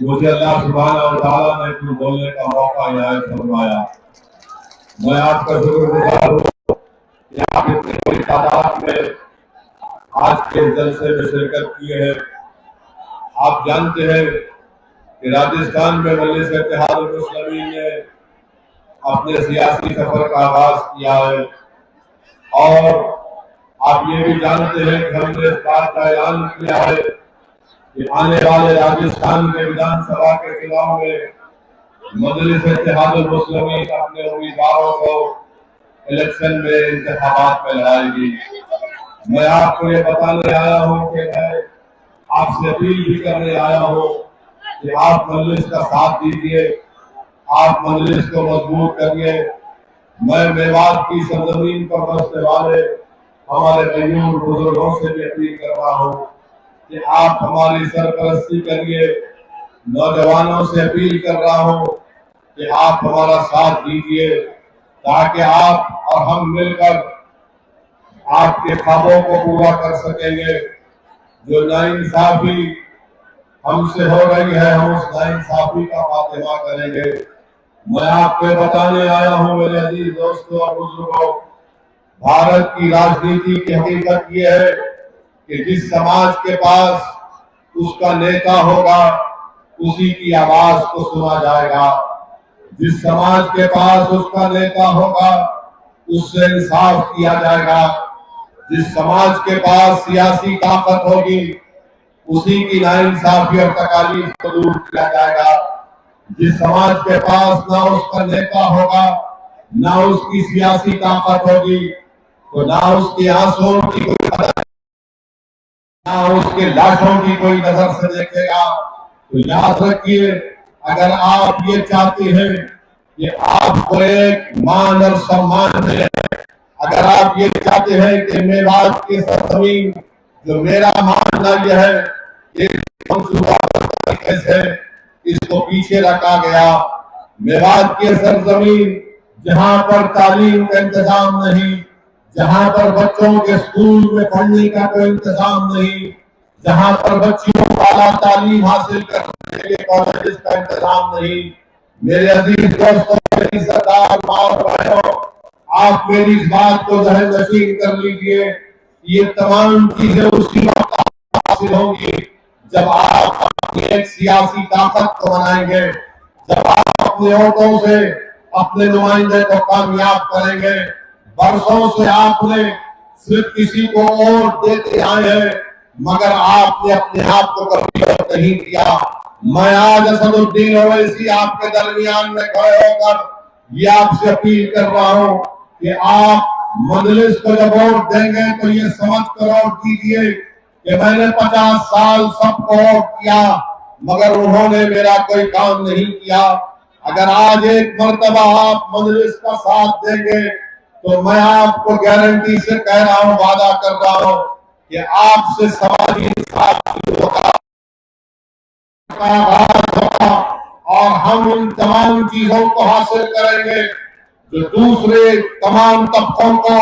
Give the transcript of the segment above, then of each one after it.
مجھے اللہ سبحانہ و تعالیٰ نے کچھ بولنے کا موقع عنایت فرمایا۔ میں آپ کا شکر گزار ہوں کہ آپ اتنی بڑی تعداد میں آج کے جلسے میں شرکت کیے ہیں۔ آپ جانتے ہیں کہ راجستھان میں مجلس اتحاد المسلمین نے اپنے سیاسی سفر کا آغاز کیا ہے، اور آپ یہ بھی جانتے ہیں کہ ہم نے اس بات کا اعلان کیا ہے کہ آنے والے راجستھان کے ودھان سبھا کے چناؤ میں مجلس اتحاد المسلمین اپنے امیدواروں کو الیکشن میں انتخابات میں لڑائے گی۔ میں آپ کو یہ بتانے آیا ہوں کہ میں آپ سے اپیل بھی کرنے آیا ہوں کہ آپ مجلس کا ساتھ دیجیے، آپ مجلس کو مضبوط کریے۔ میں میوات کی سرزمین پر بسنے والے ہمارے قیوم بزرگوں سے بھی اپیل کر رہا ہوں کہ آپ ہماری سرپرستی کریے۔ نوجوانوں سے اپیل کر رہا ہوں کہ آپ ہمارا ساتھ دیجیے تاکہ آپ اور ہم مل کر آپ کے خوابوں کو پورا کر سکیں گے۔ جو ناانصافی ہم سے ہو رہی ہے، ہم اس ناانصافی کا خاتمہ کریں گے۔ میں آپ کو بتانے آیا ہوں میرے عزیز دوستوں اور بزرگوں، بھارت کی راجنیتی کی حقیقت یہ ہے کہ جس سماج کے پاس اس کا نیتا ہوگا اسی کی آواز کو سنا جائے گا۔ جس سماج کے پاس اس کا نیتا ہوگا اس سے انصاف کیا جائے گا۔ جس سماج کے پاس سیاسی طاقت ہوگی اسی کی ناانصافی اور تکالیف کو دور کیا جائے گا۔ جس سماج کے پاس نہ اس کا نیتا ہوگا نہ اس کی سیاسی طاقت ہوگی تو نہ اس کے آنسوؤں کی کوئی قدر، نہ اس کے لاشوں کی کوئی نظر سے دیکھے گا۔ تو یاد رکھیے، اگر آپ یہ چاہتے ہیں کہ آپ کو ایک مان اور سمان ملے، اگر آپ یہ چاہتے ہیں کہ میوات کی سرزمین، جو میرا ماننا یہ ہے کہ منصوبہ طریقے سے اس کو پیچھے رکھا گیا، میوات کی سرزمین جہاں پر تعلیم کا انتظام نہیں، جہاں پر بچوں کے اسکول میں پڑھنے کا کوئی انتظام نہیں، جہاں پر بچیوں کو اعلیٰ تعلیم حاصل کرنے کے لیے کالجز کا انتظام نہیں، میرے عزیز دوستوں، میری سردار ماں اور بہنوں، آپ میری اس بات کو ذہن نشین کر لیجئے، یہ تمام چیزیں اسی وقت حاصل ہوں گی جب آپ اپنی ایک سیاسی طاقت کو بنائیں گے، جب آپ اپنے ووٹوں سے اپنے نمائندے کو کامیاب کریں گے۔ برسوں سے آپ نے صرف کسی کو ووٹ دیتے آئے ہیں مگر آپ نے اپنے آپ کو کبھی ووٹ نہیں دیا۔ میں آج اسد الدین اویسی آپ کے درمیان میں کھڑے ہو کر یہ آپ سے اپیل کر رہا ہوں کہ آپ مجلس کو جب ووٹ دیں گے تو یہ سمجھ کر ووٹ دیجیے کہ میں نے 50 سال سب کو ووٹ کیا مگر انہوں نے میرا کوئی کام نہیں کیا۔ اگر آج ایک مرتبہ آپ مجلس کا ساتھ دیں گے تو میں آپ کو گارنٹی سے کہہ رہا ہوں، وعدہ کر رہا ہوں کہ آپ سے سماجی انصاف ہوگا اور ہم ان تمام چیزوں کو حاصل کریں گے جو دوسرے تمام طبقوں کو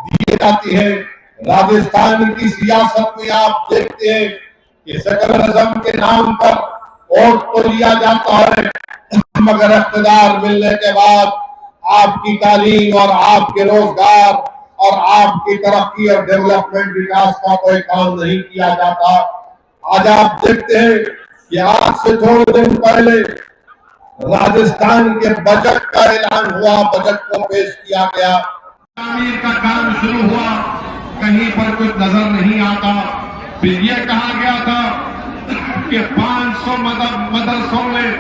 دی جاتی ہے۔ راجستھان کی سیاست میں آپ دیکھتے ہیں کہ سیکولرزم کے نام پر ووٹ تو لیا جاتا ہے مگر اقتدار ملنے کے بعد آپ کی تعلیم اور آپ کے روزگار اور آپ کی ترقی اور ڈیولپمنٹ وکاس کا کوئی کام نہیں کیا جاتا۔ آج آپ دیکھتے ہیں کہ آج سے تھوڑے دن پہلے راجستھان کے بجٹ کا اعلان ہوا، بجٹ کو پیش کیا گیا، تعمیر کا کام شروع ہوا، کہیں پر کچھ نظر نہیں آتا۔ پھر یہ کہا گیا تھا کہ 500 مدرسوں میں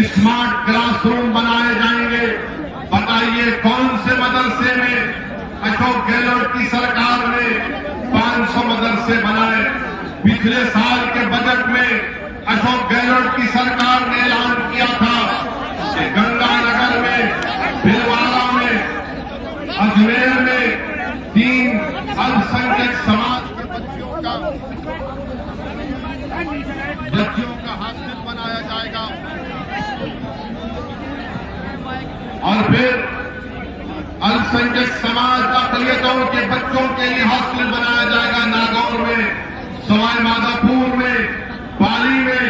اسمارٹ کلاس روم بنائے جائیں گے۔ بتائیے کون سے مدرسے میں اشوک گہلوٹ کی سرکار نے 500 مدرسے بنائے؟ پچھلے سال کے بجٹ میں اشوک گہلوٹ کی سرکار نے اعلان کیا تھا کہ گنگا نگر میں، بھلوارہ میں، اجمیر میں 3 الپسنکھیک سماج کے بچیوں کا ہاسٹل بنایا جائے گا، اور پھر الپسنکھیک سماج اقلیتوں کے بچوں کے لیے ہاسٹل بنایا جائے گا ناگور میں، سوائی مادھوپور میں، پالی میں،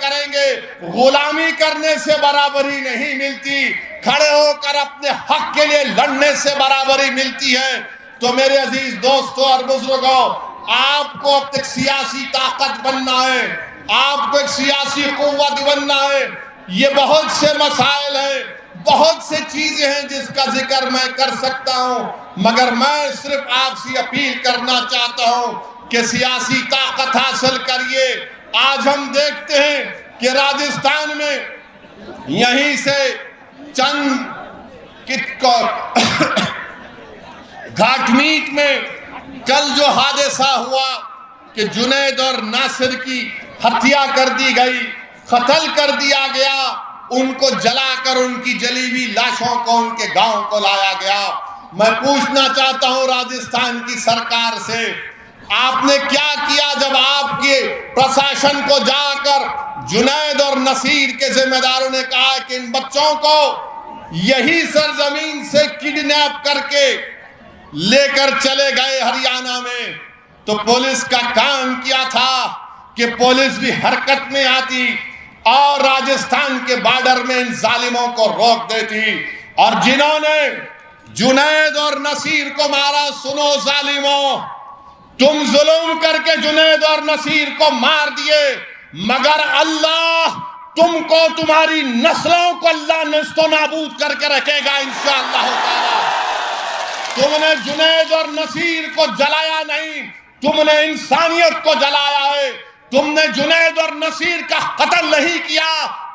کریں گے؟ غلامی کرنے سے برابری نہیں ملتی، کھڑے ہو کر اپنے حق کے لیے لڑنے سے برابری ملتی ہے۔ تو میرے عزیز دوستوں اور بزرگوں، آپ کو اب ایک سیاسی طاقت بننا ہے، آپ کو ایک سیاسی قوت بننا ہے۔ یہ بہت سے مسائل ہیں، بہت سے چیزیں ہیں جس کا ذکر میں کر سکتا ہوں، مگر میں صرف آپ سے اپیل کرنا چاہتا ہوں کہ سیاسی طاقت حاصل کریے۔ آج ہم دیکھتے ہیں کہ راجستھان میں یہیں سے چند گھاٹ میٹ میں کل جو حادثہ ہوا کہ جنید اور ناصر کی ہتیا کر دی گئی، قتل کر دیا گیا، ان کو جلا کر ان کی جلی ہوئی لاشوں کو ان کے گاؤں کو لایا گیا۔ میں پوچھنا چاہتا ہوں راجستھان کی سرکار سے، آپ نے کیا کیا جب آپ کے پرشاسن کو جا کر جنید اور نصیر کے ذمہ داروں نے کہا کہ ان بچوں کو یہی سرزمین سے کڈنیپ کر کے لے کر چلے گئے ہریانہ میں؟ تو پولیس کا کام کیا تھا کہ پولیس بھی حرکت میں آتی اور راجستھان کے بارڈر میں ان ظالموں کو روک دیتی۔ اور جنہوں نے جنید اور نصیر کو مارا، سنو ظالموں، تم ظلم کر کے جنید اور نصیر کو مار دیے، مگر اللہ تم کو، تمہاری نسلوں کو اللہ نیست و نابود کر کے رکھے گا انشاءاللہ تعالی۔ تم نے جنید اور نصیر کو جلایا نہیں، تم نے انسانیت کو جلایا ہے۔ تم نے جنید اور نصیر کا قتل نہیں کیا،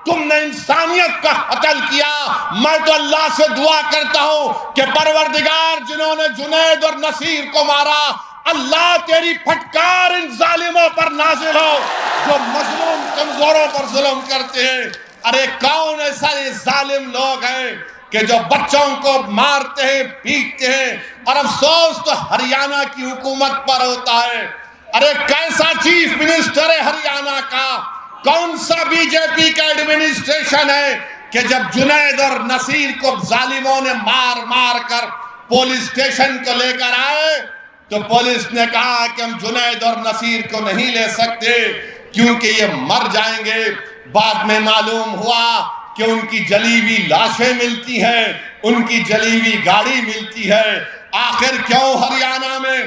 تم نے انسانیت کا قتل کیا۔ میں تو اللہ سے دعا کرتا ہوں کہ پروردگار، جنہوں نے جنید اور نصیر کو مارا، اللہ تیری پھٹکار ان ظالموں پر نازل ہو جو مظلوم کمزوروں پر ظلم کرتے ہیں۔ ارے کون ایسا یہ ظالم لوگ ہیں کہ جو بچوں کو مارتے ہیں، پیٹتے ہیں، اور افسوس تو ہریانہ کی حکومت پر ہوتا ہے۔ ارے کیسا چیف منسٹر ہے ہریانہ کا، کون سا بی جے پی کا ایڈمنسٹریشن ہے کہ جب جنید اور نصیر کو ظالموں نے مار مار کر پولیس اسٹیشن کو لے کر آئے تو پولیس نے کہا کہ ہم جنید اور نصیر کو نہیں لے سکتے کیونکہ یہ مر جائیں گے۔ بعد میں معلوم ہوا کہ ان کی جلی ہوئی لاشیں ملتی ہیں، ان کی جلی ہوئی گاڑی ملتی ہے۔ آخر کیوں ہریانہ میں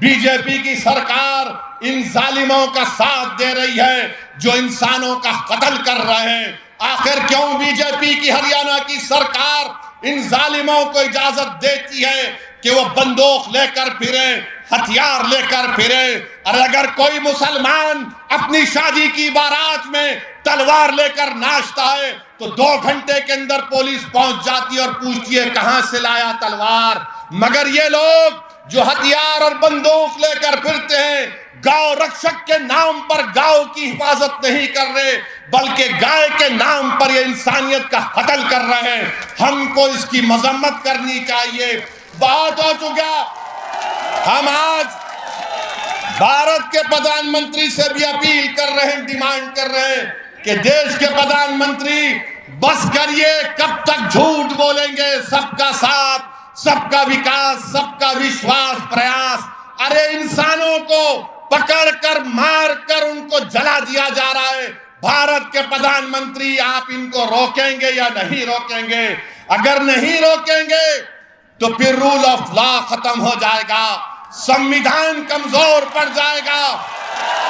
بی جے پی کی سرکار ان ظالموں کا ساتھ دے رہی ہے جو انسانوں کا قتل کر رہے ہیں؟ آخر کیوں بی جے پی کی ہریانہ کی سرکار ان ظالموں کو اجازت دیتی ہے کہ وہ بندوق لے کر پھریں، ہتھیار لے کر پھریں؟ اور اگر کوئی مسلمان اپنی شادی کی بارات میں تلوار لے کر ناچتا ہے تو 2 گھنٹے کے اندر پولیس پہنچ جاتی ہے اور پوچھتی ہے کہاں سے لایا تلوار۔ مگر یہ لوگ جو ہتھیار اور بندوق لے کر پھرتے ہیں، گاؤں رکشک کے نام پر گاؤں کی حفاظت نہیں کر رہے بلکہ گائے کے نام پر یہ انسانیت کا قتل کر رہے ہیں۔ ہم کو اس کی مذمت کرنی چاہیے۔ بہت ہو چکا۔ ہم آج بھارت کے پردھان منتری سے بھی اپیل کر رہے ہیں، ڈیمانڈ کر رہے ہیں کہ دیش کے پردھان منتری بس کریے، کب تک جھوٹ بولیں گے؟ سب کا ساتھ، سب کا وکاس، سب کا وشواس پریاس۔ ارے انسانوں کو پکڑ کر مار کر ان کو جلا دیا جا رہا ہے۔ بھارت کے پردھان منتری، آپ ان کو روکیں گے یا نہیں روکیں گے؟ اگر نہیں روکیں گے تو پھر رول آف لا ختم ہو جائے گا، سمویدھان کمزور پڑ جائے گا۔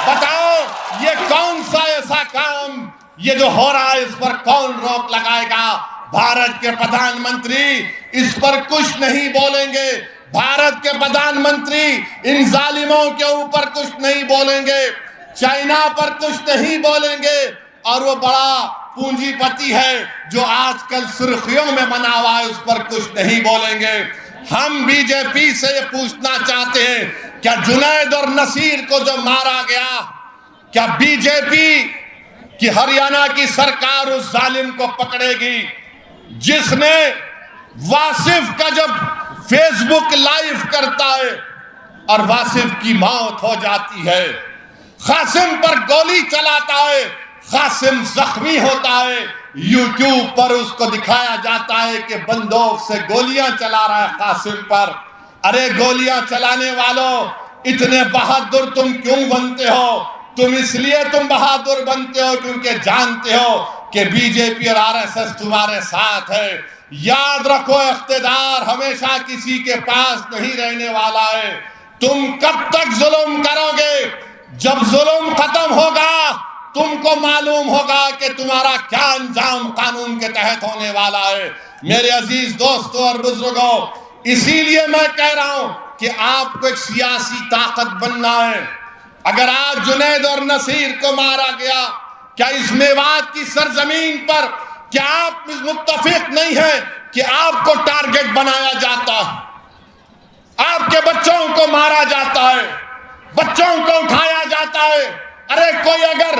بتاؤ یہ کون سا ایسا کام یہ جو ہو رہا ہے اس پر کون روک لگائے گا؟ بھارت کے پردھان منتری اس پر کچھ نہیں بولیں گے، بھارت کے پردھان منتری ان ظالموں کے اوپر کچھ نہیں بولیں گے، چائنا پر کچھ نہیں بولیں گے، اور وہ بڑا پونجی پتی ہے جو آج کل سرخیوں میں بنا ہوا ہے اس پر کچھ نہیں بولیں گے۔ ہم بی جے پی سے یہ پوچھنا چاہتے ہیں، کیا جنید اور نصیر کو جو مارا گیا، کیا بی جے پی کہ ہریانہ کی سرکار اس ظالم کو پکڑے گی جس نے واصف کا جب فیس بک لائیو کرتا ہے اور واصف کی موت ہو جاتی ہے، قاسم پر گولی چلاتا ہے، قاسم زخمی ہوتا ہے، یوٹیوب پر اس کو دکھایا جاتا ہے کہ بندوق سے گولیاں چلا رہا ہے قاسم پر۔ ارے گولیاں چلانے والوں، اتنے بہادر تم کیوں بنتے ہو؟ تم اس لیے تم بہادر بنتے ہو کیونکہ جانتے ہو کہ بی جے پی اور RSS تمہارے ساتھ ہے۔ یاد رکھو اقتدار ہمیشہ کسی کے پاس نہیں رہنے والا ہے۔ تم کب تک ظلم کرو گے؟ جب ظلم ختم ہوگا تم کو معلوم ہوگا کہ تمہارا کیا انجام قانون کے تحت ہونے والا ہے۔ میرے عزیز دوستوں اور بزرگوں، اسی لیے میں کہہ رہا ہوں کہ آپ کو ایک سیاسی طاقت بننا ہے۔ اگر آج جنید اور نصیر کو مارا گیا، کیا اس میوات کی سرزمین پر کیا آپ متفق نہیں ہیں کہ آپ کو ٹارگٹ بنایا جاتا ہے؟ آپ کے بچوں کو مارا جاتا ہے، بچوں کو اٹھایا جاتا ہے۔ ارے کوئی اگر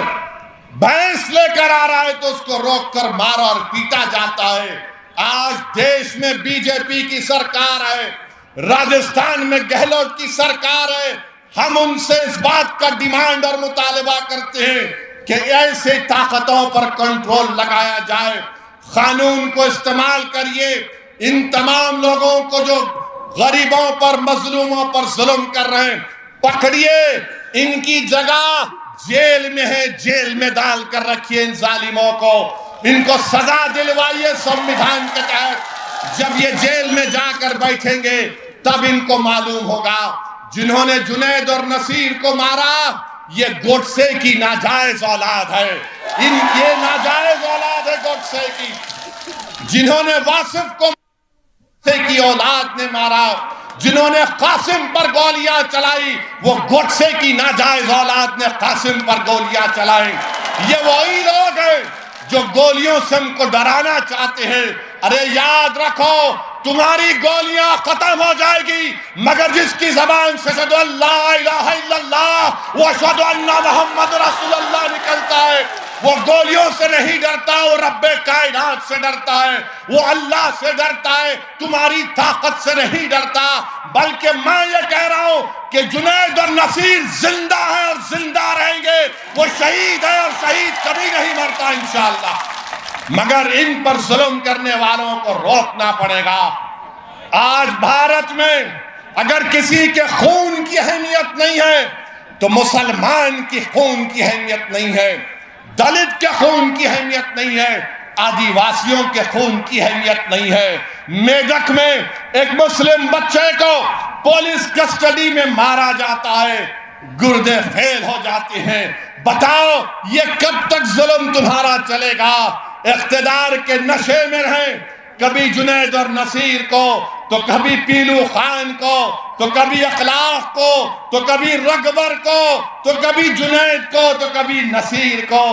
بھینس لے کر آ رہا ہے تو اس کو روک کر مارا اور پیٹا جاتا ہے۔ آج دیش میں بی جے پی کی سرکار ہے، راجستھان میں گہلوٹ کی سرکار ہے۔ ہم ان سے اس بات کا ڈیمانڈ اور مطالبہ کرتے ہیں کہ ایسے طاقتوں پر کنٹرول لگایا جائے۔ قانون کو استعمال کریے، ان تمام لوگوں کو جو غریبوں پر مظلوموں پر ظلم کر رہے ہیں پکڑیے، ان کی جگہ جیل میں ہے، جیل میں ڈال کر رکھیے ان ظالموں کو، ان کو سزا دلوائیے سنویدھان کے تحت۔ جب یہ جیل میں جا کر بیٹھیں گے تب ان کو معلوم ہوگا جنہوں نے جنید اور نصیر کو مارا یہ گوڈسے کی ناجائز اولاد ہے، یہ ناجائز اولاد ہے گوڈسے کی۔ جنہوں نے واصف کو کی اولاد نے مارا، جنہوں نے قاسم پر گولیاں چلائی، وہ گوڈسے کی ناجائز اولاد نے قاسم پر گولیاں چلائی۔ یہ وہی لوگ ہیں جو گولیوں سے ہم کو ڈرانا چاہتے ہیں۔ ارے یاد رکھو تمہاری گولیاں ختم ہو جائے گی مگر جس کی زبان سے اشہدو ان لا الہ الا اللہ و اشہدو ان محمد رسول اللہ نکلتا ہے وہ گولیوں سے نہیں ڈرتا، وہ رب کائنات سے ڈرتا ہے، وہ اللہ سے ڈرتا ہے، تمہاری طاقت سے نہیں ڈرتا۔ بلکہ میں یہ کہہ رہا ہوں کہ جنید اور نصیر زندہ ہیں اور زندہ رہیں گے، وہ شہید ہے اور شہید کبھی نہیں مرتا انشاءاللہ، مگر ان پر ظلم کرنے والوں کو روکنا پڑے گا۔ آج بھارت میں اگر کسی کے خون کی اہمیت نہیں ہے تو مسلمان کی خون کی اہمیت نہیں ہے، دلت کے خون کی اہمیت نہیں ہے، آدیواسیوں کے خون کی اہمیت نہیں ہے۔ میدک میں ایک مسلم بچے کو پولیس کسٹڈی میں مارا جاتا ہے، گردے فیل ہو جاتے ہیں۔ بتاؤ یہ کب تک ظلم تمہارا چلے گا؟ اقتدار کے نشے میں رہیں، کبھی جنید اور نصیر کو تو کبھی پیلو خان کو تو کبھی اخلاق کو تو کبھی رگور کو تو کبھی جنید کو تو کبھی نصیر کو۔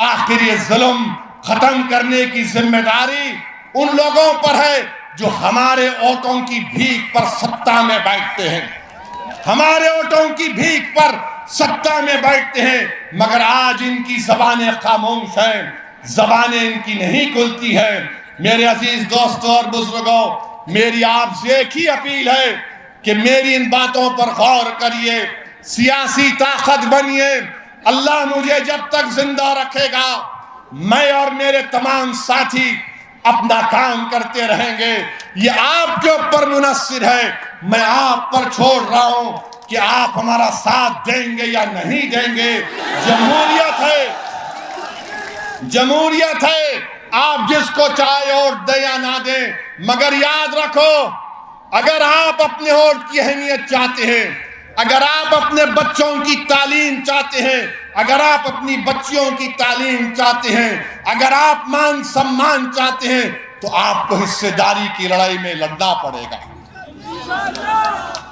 آخر یہ ظلم ختم کرنے کی ذمہ داری ان لوگوں پر ہے جو ہمارے ووٹوں کی بھیک پر سطح میں بیٹھتے ہیں، ہمارے ووٹوں کی بھیک پر سطح میں بیٹھتے ہیں، مگر آج ان کی زبانیں خاموش ہیں، زبانیں ان کی نہیں کھلتی ہیں۔ میرے عزیز دوستوں اور بزرگوں، میری آپ سے ایک ہی اپیل ہے کہ میری ان باتوں پر غور کریے، سیاسی طاقت بنیے۔ اللہ مجھے جب تک زندہ رکھے گا میں اور میرے تمام ساتھی اپنا کام کرتے رہیں گے۔ یہ آپ کے اوپر منحصر ہے، میں آپ پر چھوڑ رہا ہوں کہ آپ ہمارا ساتھ دیں گے یا نہیں دیں گے۔ جمہوریت ہے، جمہوریت ہے، آپ جس کو چاہے ووٹ دیں یا نہ دیں، مگر یاد رکھو اگر آپ اپنے ووٹ کی اہمیت چاہتے ہیں، اگر آپ اپنے بچوں کی تعلیم چاہتے ہیں، اگر آپ اپنی بچیوں کی تعلیم چاہتے ہیں، اگر آپ مان سمان چاہتے ہیں تو آپ کو حصے داری کی لڑائی میں لڑنا پڑے گا۔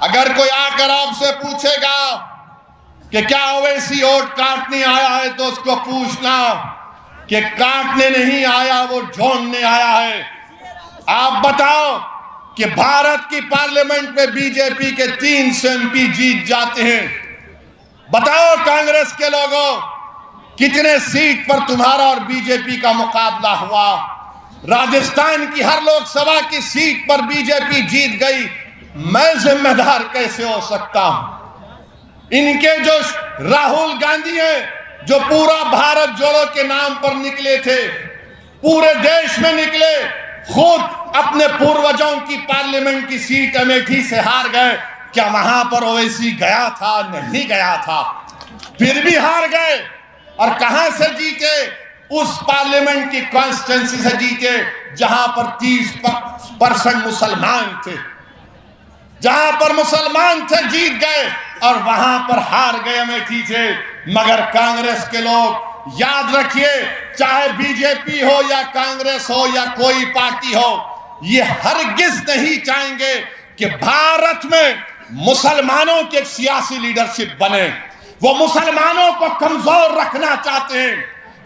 اگر کوئی آ کر آپ سے پوچھے گا کہ کیا اویسی ووٹ کاٹنے آیا ہے تو اس کو پوچھنا کہ کاٹنے نہیں آیا، وہ جھونڈنے آیا ہے۔ آپ بتاؤ کہ بھارت کی پارلیمنٹ میں بی جے پی کے 3 MP جیت جاتے ہیں، بتاؤ کانگریس کے لوگوں کتنے سیٹ پر تمہارا اور بی جے پی کا مقابلہ ہوا؟ راجستھان کی ہر لوک سبھا کی سیٹ پر بی جے پی جیت گئی، میں ذمہ دار کیسے ہو سکتا ہوں؟ ان کے جو راہل گاندھی ہیں جو پورا بھارت جوڑو کے نام پر نکلے تھے، پورے دیش میں نکلے، خود اپنے پوروجوں کی پارلیمنٹ کی سیٹ امیٹھی سے ہار گئے، کیا وہاں پر اویسی گیا تھا؟ نہیں گیا تھا۔ پھر بھی ہار گئے. اور کہاں سے جیتے؟ اس پارلیمنٹ کی کانسٹیٹنسی سے جیتے جہاں پر 30% مسلمان تھے. جہاں پر مسلمان تھے جیت گئے اور وہاں پر ہار گئے امیٹھی سے. مگر کانگریس کے لوگ یاد رکھیے، چاہے بی جے پی ہو یا کانگریس ہو یا کوئی پارٹی ہو، یہ ہرگز نہیں چاہیں گے کہ بھارت میں مسلمانوں کی ایک سیاسی لیڈرشپ بنے. وہ مسلمانوں کو کمزور رکھنا چاہتے ہیں،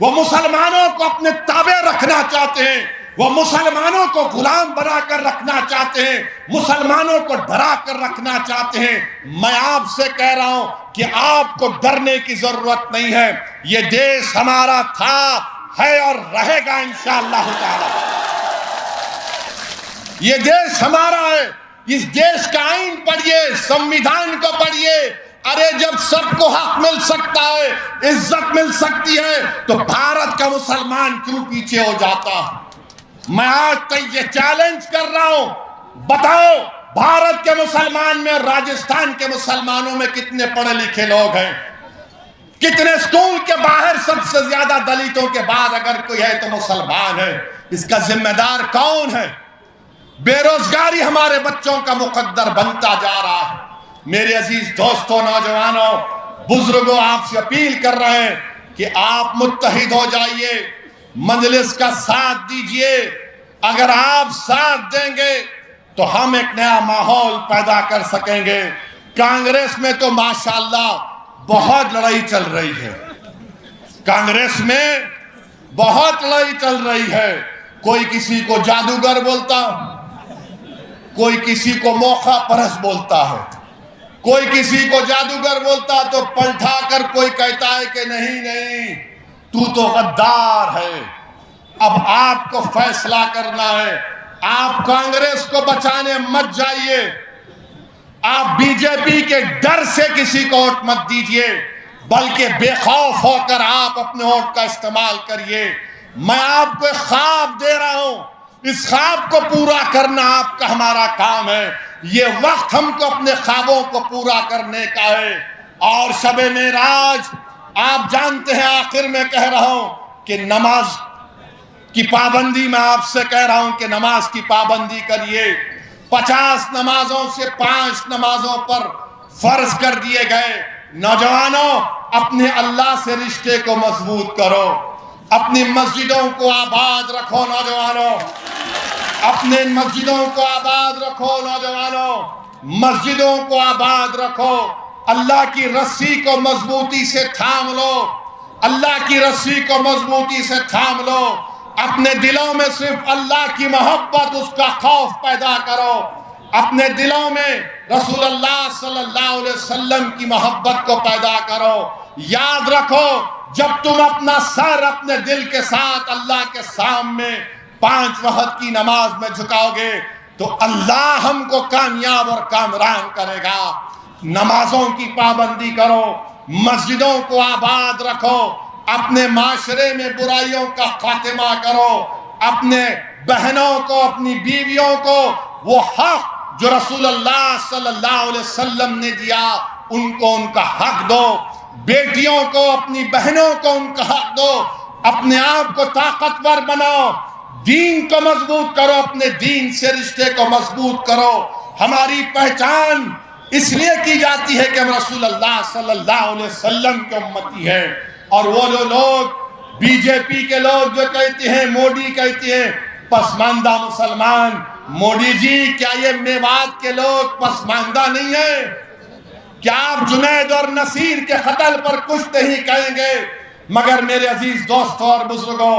وہ مسلمانوں کو اپنے تابع رکھنا چاہتے ہیں، وہ مسلمانوں کو غلام بنا کر رکھنا چاہتے ہیں، مسلمانوں کو ڈرا کر رکھنا چاہتے ہیں. میں آپ سے کہہ رہا ہوں کہ آپ کو ڈرنے کی ضرورت نہیں ہے. یہ دیش ہمارا تھا، ہے اور رہے گا انشاءاللہ تعالی. یہ دیش ہمارا ہے. اس دیش کا آئین پڑھیے، سمویدھان کو پڑھیے. ارے جب سب کو حق مل سکتا ہے، عزت مل سکتی ہے، تو بھارت کا مسلمان کیوں پیچھے ہو جاتا؟ میں آج تک یہ چیلنج کر رہا ہوں، بتاؤ بھارت کے مسلمان میں، راجستھان کے مسلمانوں میں کتنے پڑھے لکھے لوگ ہیں؟ کتنے اسکول کے باہر سب سے زیادہ دلتوں کے بعد اگر کوئی ہے تو مسلمان ہے؟ اس کا ذمہ دار کون ہے؟ بے روزگاری ہمارے بچوں کا مقدر بنتا جا رہا ہے. میرے عزیز دوستوں، نوجوانوں، بزرگوں، آپ سے اپیل کر رہے ہیں کہ آپ متحد ہو جائیے، مجلس کا ساتھ دیجئے. اگر آپ ساتھ دیں گے تو ہم ایک نیا ماحول پیدا کر سکیں گے. کانگریس میں تو ماشاءاللہ بہت لڑائی چل رہی ہے. کانگریس میں بہت لڑائی چل رہی ہے. کوئی کسی کو جادوگر بولتا، کوئی کسی کو موقع پرست بولتا ہے. کوئی کسی کو جادوگر بولتا تو پلٹا کر کوئی کہتا ہے کہ نہیں تو غدار ہے. اب آپ کو فیصلہ کرنا ہے. آپ کانگریس کو بچانے مت جائیے. آپ بی جے پی کے ڈر سے کسی کو ووٹ مت دیجئے، بلکہ بے خوف ہو کر آپ اپنے ووٹ کا استعمال کریے. میں آپ کو ایک خواب دے رہا ہوں، اس خواب کو پورا کرنا آپ کا ہمارا کام ہے. یہ وقت ہم کو اپنے خوابوں کو پورا کرنے کا ہے. اور شب معراج آپ جانتے ہیں، آخر میں کہہ رہا ہوں کہ نماز کی پابندی، میں آپ سے کہہ رہا ہوں کہ نماز کی پابندی کریے. 50 نمازوں سے 5 نمازوں پر فرض کر دیے گئے. نوجوانوں، اپنے اللہ سے رشتے کو مضبوط کرو، اپنی مسجدوں کو آباد رکھو. نوجوانوں، اپنے مسجدوں کو آباد رکھو. نوجوانوں، مسجدوں کو آباد رکھو. اللہ کی رسی کو مضبوطی سے تھام لو. اللہ کی رسی کو مضبوطی سے تھام لو. اپنے دلوں میں صرف اللہ کی محبت، اس کا خوف پیدا کرو. اپنے دلوں میں رسول اللہ صلی اللہ علیہ وسلم کی محبت کو پیدا کرو. یاد رکھو، جب تم اپنا سر اپنے دل کے ساتھ اللہ کے سامنے 5 وقت کی نماز میں جھکاؤ گے تو اللہ ہم کو کامیاب اور کامران کرے گا. نمازوں کی پابندی کرو، مسجدوں کو آباد رکھو، اپنے معاشرے میں برائیوں کا خاتمہ کرو. اپنے بہنوں کو، اپنی بیویوں کو وہ حق جو رسول اللہ صلی اللہ علیہ وسلم نے دیا، ان کو ان کا حق دو. بیٹیوں کو، اپنی بہنوں کو ان کا حق دو. اپنے آپ کو طاقتور بناؤ. دین کو مضبوط کرو، اپنے دین سے رشتے کو مضبوط کرو. ہماری پہچان اس لیے کی جاتی ہے کہ ہم رسول اللہ صلی اللہ علیہ وسلم کے امتی ہیں. اور وہ جو لوگ، بی جے پی کے لوگ جو کہتے ہیں، موڈی کہتے ہیں پسماندہ مسلمان. موڈی جی، کیا یہ میوات کے لوگ پسماندہ نہیں ہیں؟ کیا آپ جنید اور نصیر کے قتل پر کچھ نہیں کہیں گے؟ مگر میرے عزیز دوستوں اور بزرگوں،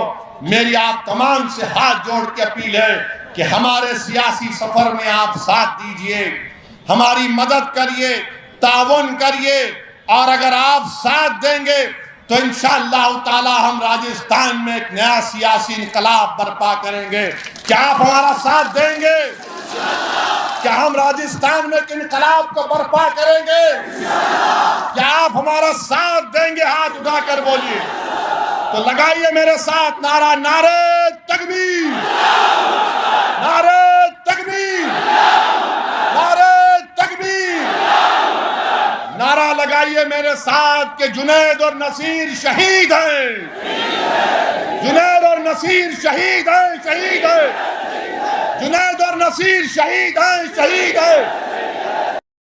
میری آپ تمام سے ہاتھ جوڑ کے اپیل ہے کہ ہمارے سیاسی سفر میں آپ ساتھ دیجئے، ہماری مدد کریے، تعاون کریے. اور اگر آپ ساتھ دیں گے تو انشاءاللہ تعالی ہم راجستھان میں ایک نیا سیاسی انقلاب برپا کریں گے. کیا آپ ہمارا ساتھ دیں گے؟ کیا ہم راجستھان میں ایک انقلاب کو برپا کریں گے؟ کیا آپ ہمارا ساتھ دیں گے؟ ہاتھ اٹھا کر بولیے. تو لگائیے میرے ساتھ نعرہ، نعرہ تکبیر، نعرہ تکبیر، نعرہ تکبیر. نعرہ لگائیے میرے ساتھ کہ جنید اور نصیر شہید ہیں، جنید اور نصیر شہید ہیں، شہید ہیں، جنید اور نصیر شہید ہیں، شہید